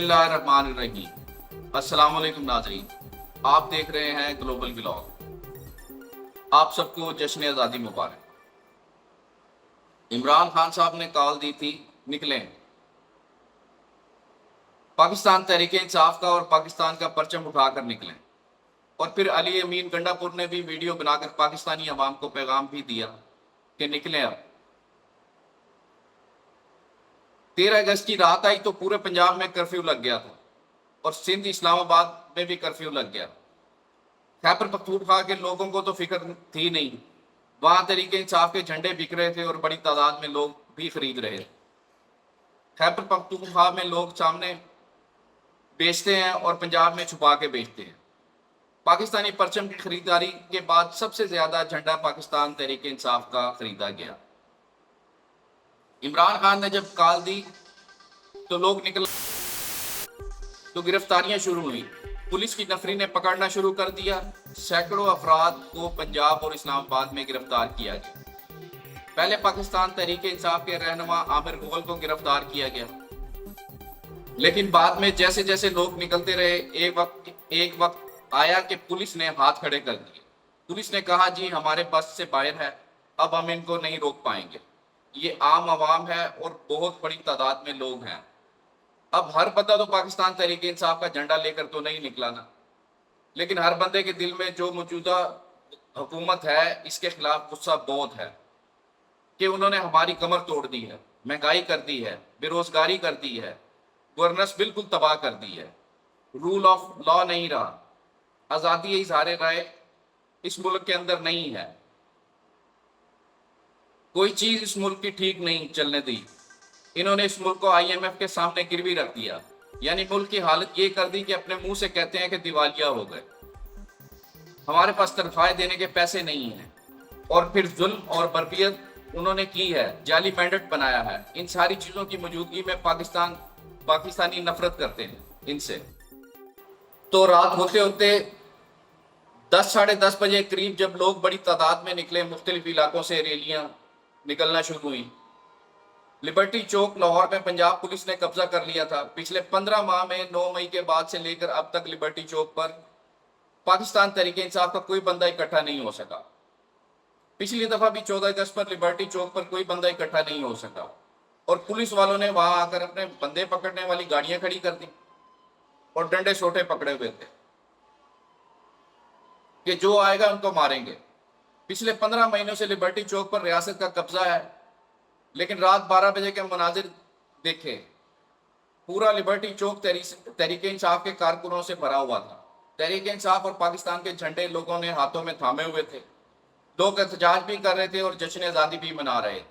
बिस्मिल्लाहिर्रहमानिर्रहीम। अस्सलाम वालेकुम नाज़रीन, आप देख रहे हैं ग्लोबल व्लॉग। आप सबको जश्न आज़ादी मुबारक। इमरान खान साहब ने कॉल दी थी, निकलें। पाकिस्तान तहरीक इंसाफ का और पाकिस्तान का परचम उठाकर निकलें। और फिर अली अमीन गंडापुर ने भी वीडियो बनाकर पाकिस्तानी अवाम को पैगाम भी दिया कि निकलें अब। 13 अगस्त की रात आई तो पूरे पंजाब में कर्फ्यू लग गया था और सिंध इस्लामाबाद में भी कर्फ्यू लग गया। खैबर पख्तूनख्वा के लोगों को तो फिक्र थी नहीं, वहां तरीके इंसाफ के झंडे बिक रहे थे और बड़ी तादाद में लोग भी खरीद रहे थे। खैबर पख्तूनख्वा में लोग सामने बेचते हैं और पंजाब में छुपा के बेचते हैं। पाकिस्तानी परचम की खरीदारी के बाद सबसे ज्यादा झंडा पाकिस्तान तहरीक इंसाफ का खरीदा गया। इमरान खान ने जब कॉल दी तो लोग निकल तो गिरफ्तारियां शुरू हुई। पुलिस की नफरी ने पकड़ना शुरू कर दिया। सैकड़ों अफराद को पंजाब और इस्लामाबाद में गिरफ्तार किया गया। पहले पाकिस्तान तहरीक इंसाफ के रहनुमा आमिर मुगल को गिरफ्तार किया गया, लेकिन बाद में जैसे जैसे लोग निकलते रहे एक वक्त आया कि पुलिस ने हाथ खड़े कर दिए। पुलिस ने कहा, जी हमारे बस से बाहर है, अब हम इनको नहीं रोक पाएंगे। ये आम आवाम है और बहुत बड़ी तादाद में लोग हैं। अब हर बंदा तो पाकिस्तान तहरीक इंसाफ का झंडा लेकर तो नहीं निकला ना, लेकिन हर बंदे के दिल में जो मौजूदा हुकूमत है इसके खिलाफ गुस्सा बहुत है कि उन्होंने हमारी कमर तोड़ दी है, महंगाई कर दी है, बेरोजगारी कर दी है, गवर्नेंस बिल्कुल तबाह कर दी है, रूल ऑफ लॉ नहीं रहा, आज़ादी इज़हार राय इस मुल्क के अंदर नहीं है, कोई चीज इस मुल्क की ठीक नहीं चलने दी। इन्होंने इस मुल्क को IMF के सामने गिरवी रख दिया, यानी मुल्क की हालत ये कर दी कि अपने मुंह से कहते हैं कि दिवालिया हो गए, हमारे पास तनख्वाहें देने के पैसे नहीं हैं। और फिर जुल्म और बर्बियत उन्होंने की है, जाली मैंडेट बनाया है। इन सारी चीजों की मौजूदगी में पाकिस्तानी नफरत करते हैं इनसे। तो रात होते होते 10 साढ़े 10 बजे करीब जब लोग बड़ी तादाद में निकले, मुख्तलिफ इलाकों से रैलियां निकलना शुरू हुई। लिबर्टी चौक लाहौर में पंजाब पुलिस ने कब्जा कर लिया था। पिछले 15 माह में 9 मई के बाद से लेकर अब तक लिबर्टी चौक पर पाकिस्तान तहरीक इंसाफ का कोई बंदा इकट्ठा नहीं हो सका। पिछली दफा भी 14 अगस्त पर लिबर्टी चौक पर कोई बंदा इकट्ठा नहीं हो सका और पुलिस वालों ने वहां आकर अपने बंदे पकड़ने वाली गाड़ियां खड़ी कर दी और डंडे सोटे पकड़े हुए थे कि जो आएगा उनको मारेंगे। पिछले 15 महीनों से लिबर्टी चौक पर रियासत का कब्जा है, लेकिन रात 12 बजे के मनाजिर देखे, पूरा लिबर्टी चौक तहरीक इंसाफ के कारकुनों से भरा हुआ था। तहरीक इंसाफ और पाकिस्तान के झंडे लोगों ने हाथों में थामे हुए थे। लोग एहतजाज भी कर रहे थे और जश्न आज़ादी भी मना रहे थे।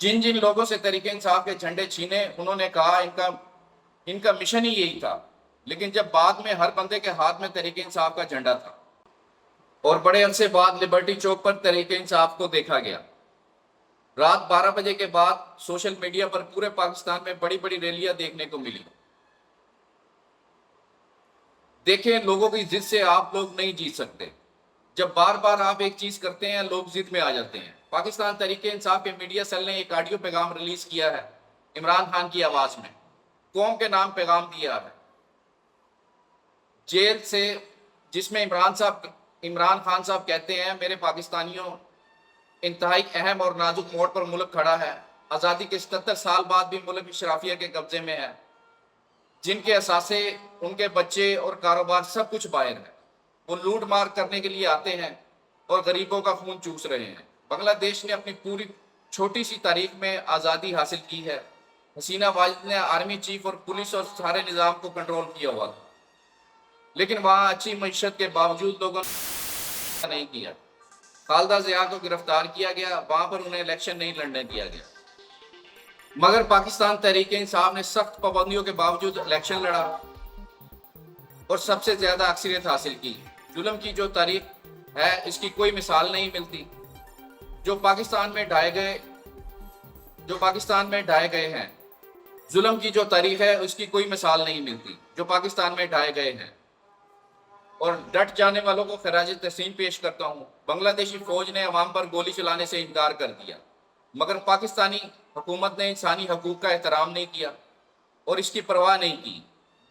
जिन जिन लोगों से तहरीक इंसाफ के झंडे छीने, उन्होंने कहा इनका मिशन ही यही था, लेकिन जब बाद में हर बंदे के हाथ में तहरीक इंसाफ का झंडा था और बड़े अरसे बाद लिबर्टी चौक पर तहरीक इंसाफ को देखा गया। रात 12 बजे के बाद सोशल मीडिया पर पूरे पाकिस्तान में बड़ी बड़ी रैलियां देखने को मिली। देखें, लोगों की जिद से आप लोग नहीं जीत सकते। जब बार बार आप एक चीज करते हैं, लोग जिद में आ जाते हैं। पाकिस्तान तहरीक इंसाफ के मीडिया सेल ने एक ऑडियो पैगाम रिलीज किया है इमरान खान की आवाज में, कौम के नाम पैगाम दिया है जेल से, जिसमें इमरान खान साहब कहते हैं, मेरे पाकिस्तानियों, इंतहाई अहम और नाजुक मोड़ पर मुल्क खड़ा है। आज़ादी के 77 साल बाद भी मुल्क शराफिया के कब्जे में है, जिनके असासे, उनके बच्चे और कारोबार सब कुछ बाहर है। वो लूट मार करने के लिए आते हैं और गरीबों का खून चूस रहे हैं। बांग्लादेश ने अपनी पूरी छोटी सी तारीख में आज़ादी हासिल की है। हसीना वाजिद ने आर्मी चीफ और पुलिस और सारे निज़ाम को कंट्रोल किया हुआ था, लेकिन वहाँ अच्छी मईशत के बावजूद लोगों ने नहीं किया। खालदा जिया को गिरफ्तार किया गया, वहां पर उन्हें इलेक्शन नहीं लड़ने दिया गया, मगर पाकिस्तान तहरीक इंसाफ ने सख्त पाबंदियों के बावजूद इलेक्शन लड़ा और सबसे ज्यादा अक्सरियत हासिल की। जुल्म की जो तारीख है इसकी कोई मिसाल नहीं मिलती। जो पाकिस्तान में ढाए गए हैं, जुल्म की जो तारीख है उसकी कोई मिसाल नहीं मिलती, जो पाकिस्तान में ढाए गए हैं। और डट जाने वालों को खराज तहसीन पेश करता हूँ। बांग्लादेशी फौज ने अवाम पर गोली चलाने से इनकार कर दिया, मगर पाकिस्तानी हुकूमत ने इंसानी हकूक का एहतराम नहीं किया और इसकी परवाह नहीं की।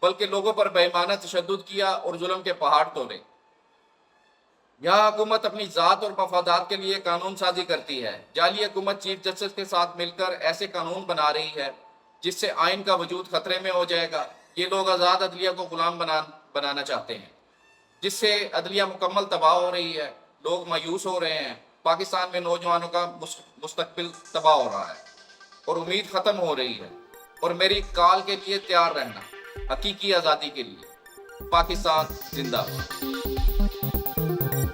بلکہ لوگوں پر بےایمانہ تشدد کیا اور ظلم کے پہاڑ توڑے۔ یہاں حکومت اپنی ذات اور مفادات کے لیے قانون سازی کرتی ہے۔ جعلی حکومت چیف جسٹس کے ساتھ مل کر ایسے قانون بنا رہی ہے جس سے آئین کا وجود خطرے میں ہو جائے گا۔ یہ لوگ آزاد عدلیہ کو غلام بنانا چاہتے ہیں، جس سے عدلیہ مکمل تباہ ہو رہی ہے۔ لوگ مایوس ہو رہے ہیں۔ پاکستان میں نوجوانوں کا مستقبل تباہ ہو رہا ہے اور امید ختم ہو رہی ہے۔ اور میری کال کے لیے تیار رہنا، حقیقی آزادی کے لیے۔ پاکستان زندہ باد۔